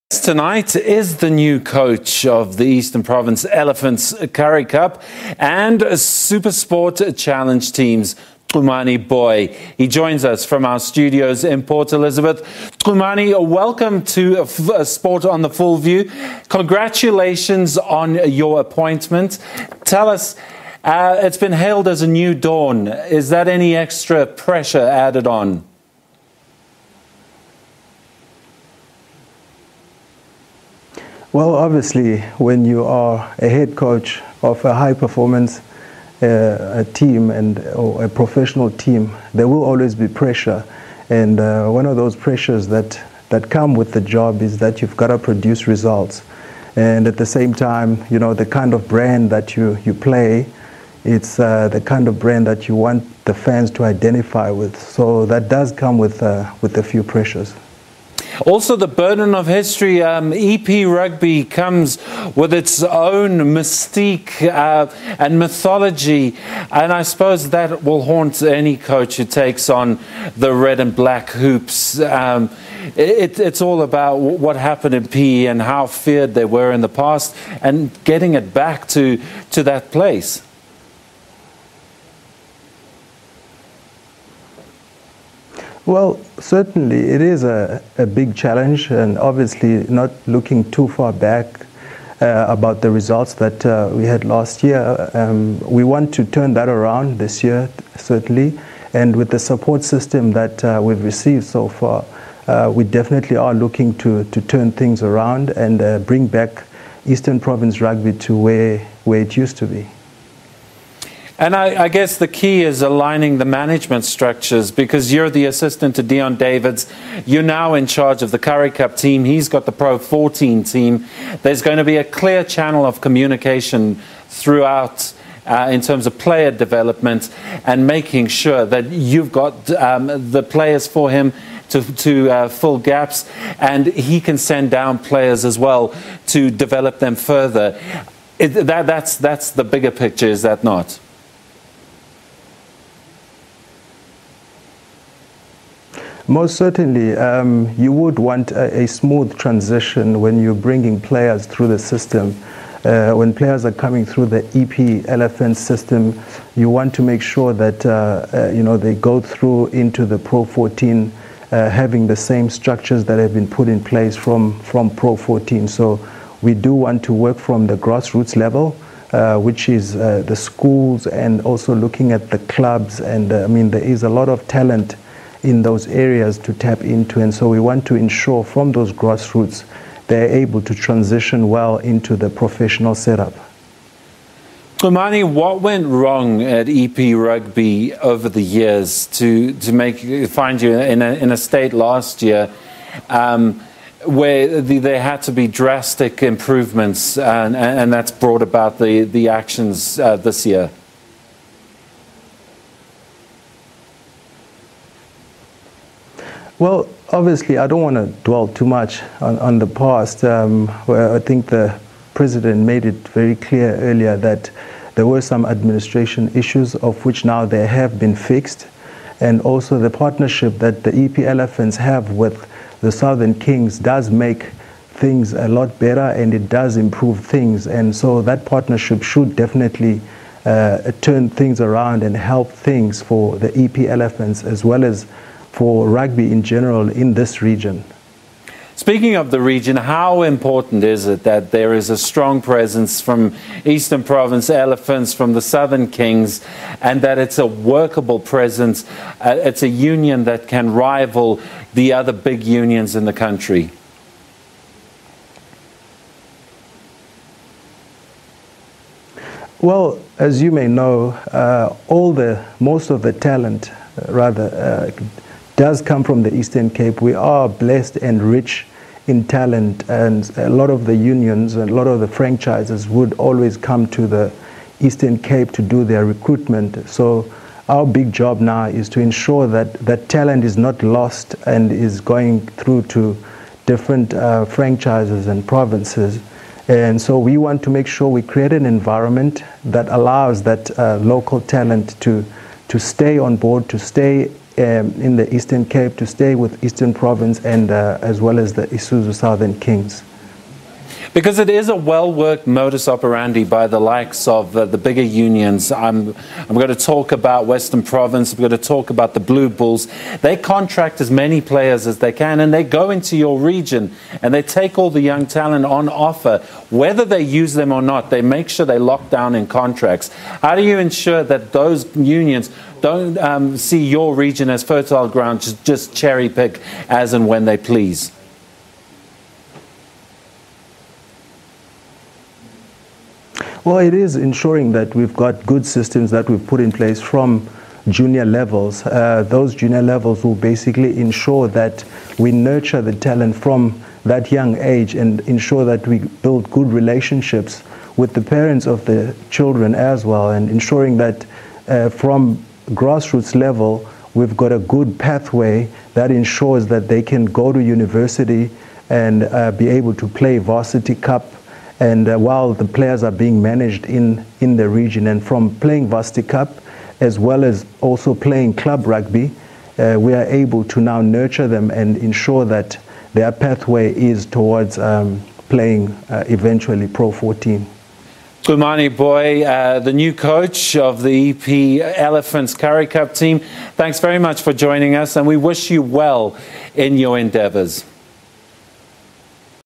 Tonight is the new coach of the Eastern Province Elephants Currie Cup and Supersport Challenge teams, Chumani Booi. He joins us from our studios in Port Elizabeth. Chumani, welcome to Sport on the Full View. Congratulations on your appointment. Tell us, it's been hailed as a new dawn. Is that any extra pressure added on? Well, obviously, when you are a head coach of a high-performance team or a professional team, there will always be pressure. And one of those pressures that come with the job is that you've got to produce results. And at the same time, you know, the kind of brand that you play, it's the kind of brand that you want the fans to identify with. So that does come with a few pressures. Also, the burden of history. EP rugby comes with its own mystique and mythology, and I suppose that will haunt any coach who takes on the red and black hoops. It's all about what happened in PE and how feared they were in the past, and getting it back to that place. Well, certainly it is a big challenge, and obviously not looking too far back about the results that we had last year. We want to turn that around this year, certainly, and with the support system that we've received so far, we definitely are looking to turn things around and bring back Eastern Province rugby to where it used to be. And I guess the key is aligning the management structures, because you're the assistant to Dion Davids. You're now in charge of the Currie Cup team. He's got the Pro 14 team. There's going to be a clear channel of communication throughout in terms of player development and making sure that you've got the players for him to fill gaps, and he can send down players as well to develop them further. That's the bigger picture, is that not? Most certainly, you would want a smooth transition when you're bringing players through the system. When players are coming through the EP Elephant system, you want to make sure that you know, they go through into the Pro 14 having the same structures that have been put in place from Pro 14. So we do want to work from the grassroots level, which is the schools, and also looking at the clubs. And I mean, there is a lot of talent in those areas to tap into, and so we want to ensure from those grassroots they're able to transition well into the professional setup. Chumani, what went wrong at EP Rugby over the years to find you in a state last year where there had to be drastic improvements, and that's brought about the actions this year? Well, obviously, I don't want to dwell too much on the past, where I think the president made it very clear earlier that there were some administration issues, of which now they have been fixed, and also the partnership that the EP Elephants have with the Southern Kings does make things a lot better, and it does improve things, and so that partnership should definitely turn things around and help things for the EP Elephants as well as for rugby in general in this region. Speaking of the region, how important is it that there is a strong presence from Eastern Province Elephants, from the Southern Kings, and that it's a workable presence, it's a union that can rival the other big unions in the country? Well, as you may know, most of the talent, does come from the Eastern Cape. We are blessed and rich in talent, and a lot of the unions and a lot of the franchises would always come to the Eastern Cape to do their recruitment. So our big job now is to ensure that that talent is not lost and is going through to different franchises and provinces. And so we want to make sure we create an environment that allows that local talent to stay on board, to stay in the Eastern Cape to stay with Eastern Province and as well as the Isuzu Southern Kings. Because it is a well-worked modus operandi by the likes of the bigger unions. I'm going to talk about Western Province. I'm going to talk about the Blue Bulls. They contract as many players as they can, and they go into your region and they take all the young talent on offer. Whether they use them or not, they make sure they lock down in contracts. How do you ensure that those unions don't see your region as fertile ground to just cherry pick as and when they please? Well, it is ensuring that we've got good systems that we've put in place from junior levels. Those junior levels will basically ensure that we nurture the talent from that young age and ensure that we build good relationships with the parents of the children as well, and ensuring that from grassroots level we've got a good pathway that ensures that they can go to university and be able to play varsity cup. And while the players are being managed in the region, and from playing Varsity Cup as well as also playing club rugby, we are able to now nurture them and ensure that their pathway is towards playing eventually Pro 14. Chumani Booi, the new coach of the EP Elephants Currie Cup team, thanks very much for joining us, and we wish you well in your endeavours.